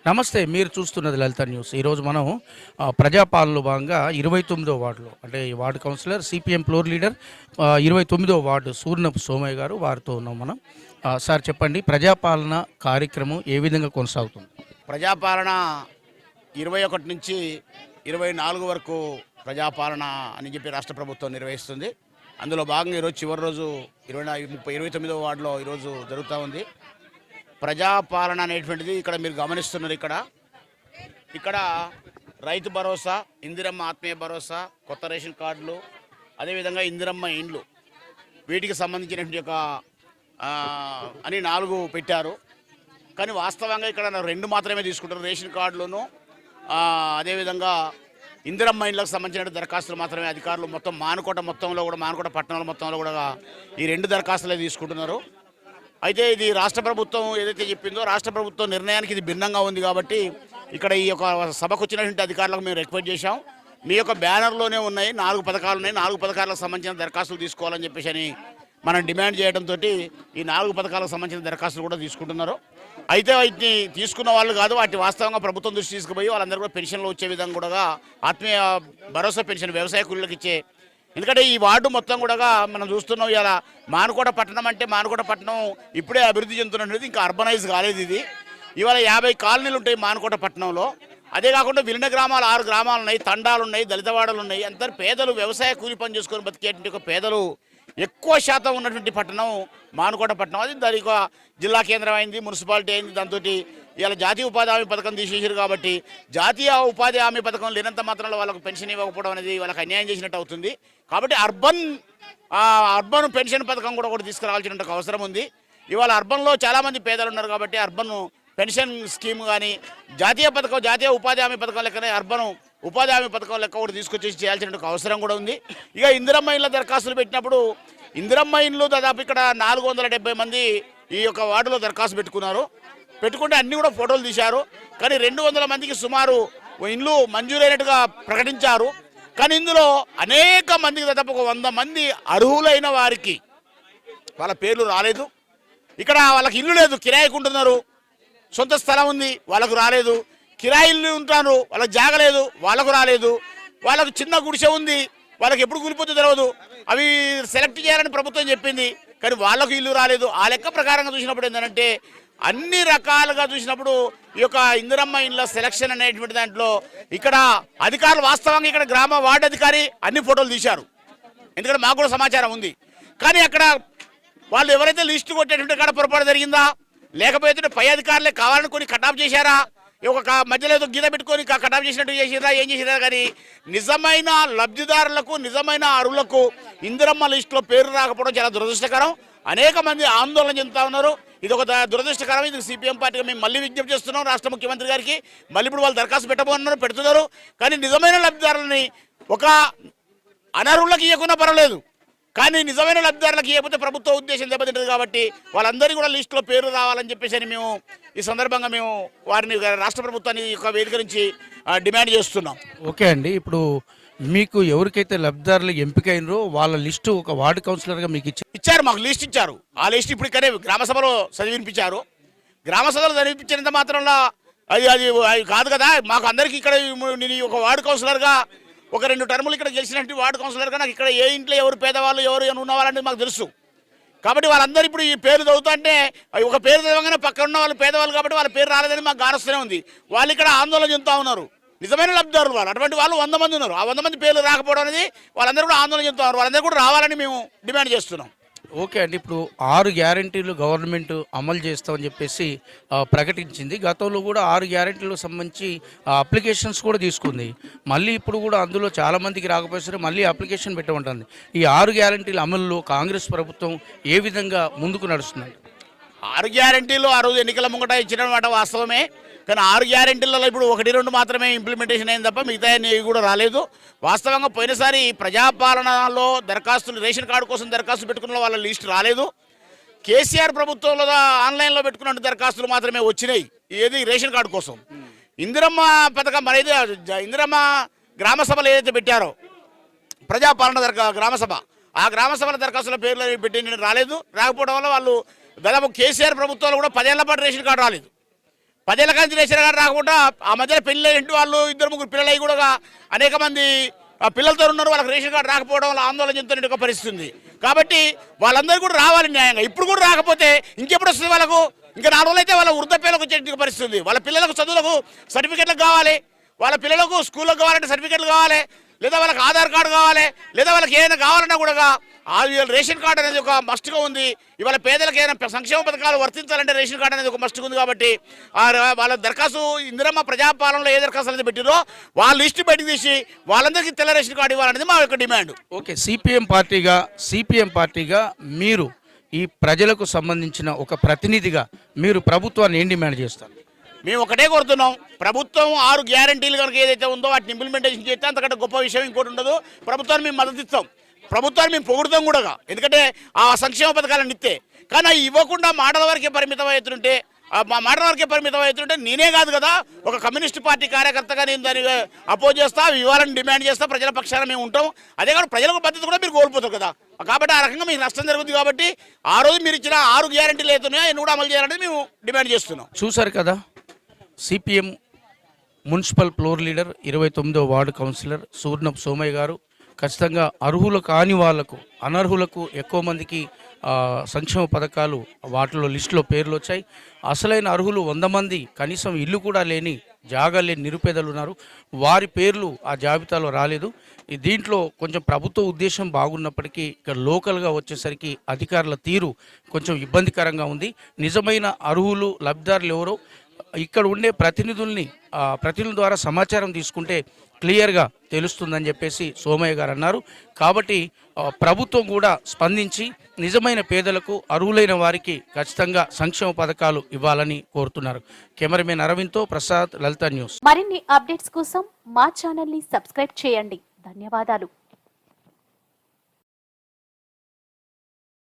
నమస్తే. మీరు చూస్తున్నది లలిత న్యూస్. ఈరోజు మనం ప్రజాపాలనలో భాగంగా 29వ వార్డులో అంటే ఈ ward councillor CPM floor leader 29వ వార్డు సూర్యనపు సోమయ్య గారు వారితో ఉన్నాం మనం. సార్ చెప్పండి, ప్రజాపాలన కార్యక్రమం ఏ విధంగా కొనసాగుతుంది? ప్రజాపాలన 21 నుంచి 24 వరకు ప్రజాపాలన అని చెప్పి రాష్ట్ర ప్రభుత్వం నిర్వహిస్తుంది. అందులో భాగంగా ఈరోజు చివరి రోజు 29వ వార్డులో ఈరోజు జరుగుతూ ఉంది. ప్రజాపాలన అనేటువంటిది ఇక్కడ మీరు గమనిస్తున్నారు. ఇక్కడ రైతు భరోసా, ఇందిరమ్మ ఆత్మీయ భరోసా, కొత్త రేషన్ కార్డులు, అదేవిధంగా ఇందిరమ్మ ఇండ్లు, వీటికి సంబంధించినటువంటి అని 4 పెట్టారు. కానీ వాస్తవంగా ఇక్కడ 2 మాత్రమే తీసుకుంటారు. రేషన్ కార్డులను అదేవిధంగా ఇందిరమ్మ ఇండ్లకు సంబంధించిన దరఖాస్తులు మాత్రమే అధికారులు మొత్తం మానుకోట పట్టణాల మొత్తంలో కూడా ఈ 2 దరఖాస్తులే తీసుకుంటున్నారు. అయితే ఇది రాష్ట్ర ప్రభుత్వం ఏదైతే చెప్పిందో రాష్ట్ర ప్రభుత్వం నిర్ణయానికి ఇది భిన్నంగా ఉంది. కాబట్టి ఇక్కడ ఈ యొక్క సభకు వచ్చినటువంటి అధికారులకు మేము రిక్వెస్ట్ చేశాం. మీ యొక్క బ్యానర్లోనే ఉన్నాయి 4 పథకాలు ఉన్నాయి, 4 పథకాలకు సంబంధించిన దరఖాస్తులు తీసుకోవాలని చెప్పేసి అని మనం డిమాండ్ చేయడంతో ఈ 4 పథకాలకు సంబంధించిన దరఖాస్తులు కూడా తీసుకుంటున్నారు. అయితే వాటిని తీసుకున్న వాళ్ళు కాదు, వాటి వాస్తవంగా ప్రభుత్వం దృష్టి తీసుకుపోయి వాళ్ళందరూ కూడా పెన్షన్లు వచ్చే విధంగా కూడా ఆత్మీయ భరోసా పెన్షన్ వ్యవసాయ కూలీలకు ఇచ్చే. ఎందుకంటే ఈ వార్డు మొత్తం కూడా మనం చూస్తున్నాం. ఇలా మానుకోట పట్టణం అంటే మానుకోట పట్టణం ఇప్పుడే అభివృద్ధి చెందుతున్నది, ఇంకా అర్బనైజ్ కాలేదు. ఇది ఇవాళ 50 కాలనీలు ఉంటాయి మానుకోట పట్టణంలో. అదే కాకుండా విలీన గ్రామాలు 6 గ్రామాలు ఉన్నాయి, తండాలు ఉన్నాయి, దళితవాడలు ఉన్నాయి. అందరు పేదలు వ్యవసాయ కూలి పని చేసుకొని బతికేటువంటి పేదలు ఎక్కువ శాతం ఉన్నటువంటి పట్టణం మానుకోట పట్టణం. అది దానికి జిల్లా కేంద్రం అయింది, మున్సిపాలిటీ అయింది. దాంతో ఇలా జాతీయ ఉపాధి హామీ పథకం తీసేసారు. కాబట్టి జాతీయ ఉపాధి హామీ పథకం లేనంత మాత్రంలో వాళ్ళకు పెన్షన్ ఇవ్వకపోవడం అనేది వాళ్ళకి అన్యాయం చేసినట్టు అవుతుంది. కాబట్టి అర్బన్ పెన్షన్ పథకం కూడా ఒకటి తీసుకురావాల్సిన అవసరం ఉంది. ఇవాళ అర్బన్లో చాలామంది పేదలు ఉన్నారు. కాబట్టి అర్బన్ పెన్షన్ స్కీమ్ కానీ జాతీయ ఉపాధి హామీ పథకం లెక్కనే అర్బన్ ఉపాధి హామీ పథకం లెక్క ఒకటి తీసుకొచ్చేసి చేయాల్సిన అవసరం కూడా ఉంది. ఇక ఇందిరమ్మ ఇండ్ల దరఖాస్తులు పెట్టినప్పుడు ఇందిరమ్మ ఇండ్లు దాదాపు ఇక్కడ 470 మంది ఈ యొక్క వార్డులో దరఖాస్తు పెట్టుకుంటే అన్నీ కూడా ఫోటోలు తీశారు. కానీ 200 మందికి సుమారు ఇండ్లు మంజూరైనట్టుగా ప్రకటించారు. కానీ ఇందులో అనేక మందికి దాదాపు 100 మంది అర్హులైన వారికి వాళ్ళ పేర్లు రాలేదు. ఇక్కడ వాళ్ళకి ఇల్లు లేదు, కిరాయికుంటున్నారు. సొంత స్థలం ఉంది, వాళ్ళకు రాలేదు. కిరాయిల్లు ఉంటారు, వాళ్ళకి జాగలేదు, వాళ్ళకు రాలేదు. వాళ్ళకు చిన్న గుడిసె ఉంది, వాళ్ళకి ఎప్పుడు కూలిపోతే తెలియదు. అవి సెలెక్ట్ చేయాలని ప్రభుత్వం చెప్పింది, కానీ వాళ్ళకు ఇల్లు రాలేదు. ఆ లెక్క ప్రకారంగా చూసినప్పుడు ఏంటంటే అన్ని రకాలుగా చూసినప్పుడు ఈ యొక్క ఇందిరమ్మ ఇండ్ల సెలక్షన్ అనేటువంటి దాంట్లో ఇక్కడ అధికారులు వాస్తవంగా ఇక్కడ వార్డు అధికారి అన్ని ఫోటోలు తీశారు. ఎందుకంటే మాకు కూడా సమాచారం ఉంది. కానీ అక్కడ వాళ్ళు ఎవరైతే లిస్టు కొట్టేటువంటి కాడ పొరపాటు జరిగిందా, లేకపోతే పై అధికారులే కావాలని కొన్ని కటాఫ్ చేశారా, ఒక మధ్యలో ఏదో గీత పెట్టుకొని కటాఫ్ చేసినట్టు చేసిరా, ఏం చేసిరా. కానీ నిజమైన లబ్ధిదారులకు, నిజమైన అర్హులకు ఇందిరమ్మ లిస్టులో పేరు రాకపోవడం చాలా దురదృష్టకరం. అనేక మంది ఆందోళన చెందుతా ఉన్నారు. ఇది ఒక దురదృష్టకరం. ఇది సిపిఎం పార్టీగా మేము మళ్ళీ విజ్ఞప్తి చేస్తున్నాం రాష్ట్ర ముఖ్యమంత్రి గారికి. మళ్ళీ ఇప్పుడు వాళ్ళు దరఖాస్తు పెడుతున్నారు. కానీ నిజమైన లబ్ధిదారులని ఒక అనర్హులకు ఇవ్వకుండా పర్వాలేదు, కానీ నిజమైన లబ్ధిదారులకు ఇవ్వకపోతే ప్రభుత్వ ఉద్దేశం దెబ్బతింటుంది. కాబట్టి వాళ్ళందరికీ కూడా లిస్టులో పేరు రావాలని చెప్పేసి మేము ఈ సందర్భంగా వారిని రాష్ట్ర ప్రభుత్వాన్ని ఒక వేదిక నుంచి డిమాండ్ చేస్తున్నాం. ఓకే అండి, ఇప్పుడు మీకు ఎవరికైతే లబ్ధిదారులు ఎంపికైనరో వాళ్ళ లిస్టు ఒక వార్డు కౌన్సిలర్గా మీకు ఇచ్చారు. మాకు లిస్ట్ ఇచ్చారు. ఆ లిస్ట్ ఇప్పుడు ఇక్కడే గ్రామసభలో చదివినిపించారు. గ్రామసభలో చదివించినంత మాత్రంలో అది కాదు కదా. మాకు అందరికీ ఇక్కడ నేను ఒక వార్డు కౌన్సిలర్గా ఒక 2 టర్ములు ఇక్కడ గెలిచినట్టు వార్డు కౌన్సిలర్గా నాకు ఇక్కడ ఏ ఇంట్లో ఎవరు పేదవాళ్ళు ఎవరు ఉన్నవాళ్ళని మాకు తెలుసు. కాబట్టి వాళ్ళందరూ ఇప్పుడు ఈ పేరు చదువుతుంటే ఒక పేరు చదవగానే పక్కన ఉన్న వాళ్ళు పేదవాళ్ళు కాబట్టి వాళ్ళ పేరు రాలేదని మాకు గానొస్తూనే ఉంది. వాళ్ళు ఇక్కడ ఆందోళన చెందుతూ ఉన్నారు. నిజమైన లబ్ధిదారులు వాళ్ళు, అటువంటి వాళ్ళు 100 మంది ఉన్నారు. ఆ 100 మంది పేర్లు రాకపోవడం అనేది వాళ్ళందరూ కూడా ఆందోళన చెందుతున్నారు. వాళ్ళందరూ కూడా రావాలని మేము డిమాండ్ చేస్తున్నాం. ఓకే అండి, ఇప్పుడు 6 గ్యారెంటీలు గవర్నమెంట్ అమలు చేస్తామని చెప్పేసి ప్రకటించింది. గతంలో కూడా 6 గ్యారెంటీలకు సంబంధించి అప్లికేషన్స్ కూడా తీసుకుంది. మళ్ళీ ఇప్పుడు కూడా అందులో చాలామందికి రాకపోతే మళ్ళీ అప్లికేషన్ పెట్టమంటుంది. ఈ 6 గ్యారెంటీల అమలులో కాంగ్రెస్ ప్రభుత్వం ఏ విధంగా ముందుకు నడుస్తుంది? 6 గ్యారెంటీలు ఆ రోజు ఎన్నికల ముంగట ఇచ్చిన మాట వాస్తవమే. కానీ 6 గ్యారెంటీలలో ఇప్పుడు 1-2 మాత్రమే ఇంప్లిమెంటేషన్ అయింది తప్ప మిగతా ఏవి కూడా రాలేదు. వాస్తవంగా పోయినసారి ప్రజాపాలనలో దరఖాస్తులు రేషన్ కార్డు కోసం దరఖాస్తు పెట్టుకున్న వాళ్ళ లిస్ట్ రాలేదు. కేసీఆర్ ప్రభుత్వంలో ఆన్లైన్లో పెట్టుకున్న దరఖాస్తులు మాత్రమే వచ్చినాయి. ఏది రేషన్ కార్డు కోసం. ఇందిరమ్మ పథకం అనేది ఇందిరమ్మ గ్రామ సభలు ఏదైతే పెట్టారో ప్రజాపాలన గ్రామసభ, ఆ గ్రామసభల దరఖాస్తుల పేర్లు పెట్టి రాలేదు. రాకపోవడం వల్ల వాళ్ళు దాదాపు కేసీఆర్ ప్రభుత్వాలు కూడా 10 ఏళ్ల పాటు రేషన్ కార్డు రాలేదు. 10 ఏళ్ళ కాంచి రేషన్ కార్డు రాకుండా ఆ మధ్యలో పెళ్ళి ఇంటి వాళ్ళు 2-3 పిల్లలు అయి కూడా అనేక మంది పిల్లలతో ఉన్నారు, వాళ్ళకి రేషన్ కార్డు రాకపోవడం వల్ల ఆందోళన చెందుతున్న ఒక పరిస్థితి ఉంది. కాబట్టి వాళ్ళందరూ కూడా రావాలి న్యాయంగా. ఇప్పుడు కూడా రాకపోతే ఇంకెప్పుడు వస్తుంది వాళ్ళకు? ఇంకా 4 రోజులు అయితే వాళ్ళ వృద్ధాప్యాలకు వచ్చే పరిస్థితి ఉంది. వాళ్ళ పిల్లలకు చదువులకు సర్టిఫికెట్లు కావాలి, వాళ్ళ పిల్లలకు స్కూళ్ళకు కావాలంటే సర్టిఫికెట్లు కావాలి, లేదా వాళ్ళకి ఆధార్ కార్డు కావాలి, లేదా వాళ్ళకి ఏదైనా కావాలన్నా కూడా రేషన్ కార్డు అనేది ఒక మస్ట్గా ఉంది. ఇవాళ పేదలకు ఏదైనా సంక్షేమ పథకాలు వర్తించాలంటే రేషన్ కార్డు అనేది ఒక మస్ట్గా ఉంది. కాబట్టి వాళ్ళ దరఖాస్తు ఇందిరమ్మ ప్రజాపాలనలో ఏ దరఖాస్తు అనేది పెట్టిరో వాళ్ళ లిస్టు బయటకు తీసి వాళ్ళందరికీ తెల్ల రేషన్ కార్డు ఇవ్వాలనేది మా యొక్క డిమాండ్. ఓకే, సిపిఎం పార్టీగా మీరు ఈ ప్రజలకు సంబంధించిన ఒక ప్రతినిధిగా మీరు ప్రభుత్వాన్ని ఏం డిమాండ్ చేస్తారు? మేము ఒకటే కోరుతున్నాం, ప్రభుత్వం 6 గ్యారంటీలు కనుక ఏదైతే ఉందో వాటిని ఇంప్లిమెంటేషన్ చేస్తే అంతకంటే గొప్ప విషయం ఇంకోటి ఉండదు. ప్రభుత్వాన్ని మేము మద్దతు ఇస్తాం, ప్రభుత్వాన్ని మేము పొగుడుతాం కూడా, ఎందుకంటే ఆ సంక్షేమ పథకాలను ఇస్తే. కానీ అవి ఇవ్వకుండా మాటల వరకే పరిమితం అవుతుంటే నేనే కాదు కదా, ఒక కమ్యూనిస్ట్ పార్టీ కార్యకర్తగా నేను దాన్ని అపోజ్ చేస్తా, ఇవ్వాలని డిమాండ్ చేస్తా, ప్రజల పక్షాన మేము ఉంటాం. అదే కాదు ప్రజలకు భద్రత కూడా మీరు కోల్పోతారు కదా. కాబట్టి ఆ రకంగా మీకు నష్టం జరుగుతుంది. కాబట్టి ఆ రోజు మీరు ఇచ్చిన 6 గ్యారంటీలు అవుతున్నాయో అవి కూడా అమలు చేయాలని మేము డిమాండ్ చేస్తున్నాం. చూశారు కదా, సిపిఎం మున్సిపల్ ఫ్లోర్ లీడర్ 29వ వార్డు కౌన్సిలర్ సూర్ణపు సోమయ్య గారు ఖచ్చితంగా అర్హులు కాని వాళ్లకు, అనర్హులకు ఎక్కువ మందికి సంక్షేమ పథకాలు వాటిలో లిస్టులో పేర్లు వచ్చాయి. అసలైన అర్హులు 100 మంది, కనీసం ఇల్లు కూడా లేని, జాగా లేని నిరుపేదలు ఉన్నారు. వారి పేర్లు ఆ జాబితాలో రాలేదు. దీంట్లో కొంచెం ప్రభుత్వ ఉద్దేశం బాగున్నప్పటికీ ఇక్కడ లోకల్గా వచ్చేసరికి అధికారుల తీరు కొంచెం ఇబ్బందికరంగా ఉంది. నిజమైన అర్హులు లబ్ధిదారులు ఎవరో ఇక్కడ ఉండే ప్రతినిధుల ద్వారా సమాచారం తీసుకుంటే క్లియర్గా తెలుస్తుందని చెప్పేసి సోమయ్య గారు అన్నారు. కాబట్టి ప్రభుత్వం కూడా స్పందించి నిజమైన పేదలకు, అర్హులైన వారికి ఖచ్చితంగా సంక్షేమ పథకాలు ఇవ్వాలని కోరుతున్నారు. కెమెరామెన్ అరవింద్తో ప్రసాద్, లలిత న్యూస్. మరిన్ని అప్డేట్స్ కోసం మా ఛానల్ని సబ్స్క్రైబ్ చేయండి. ధన్యవాదాలు.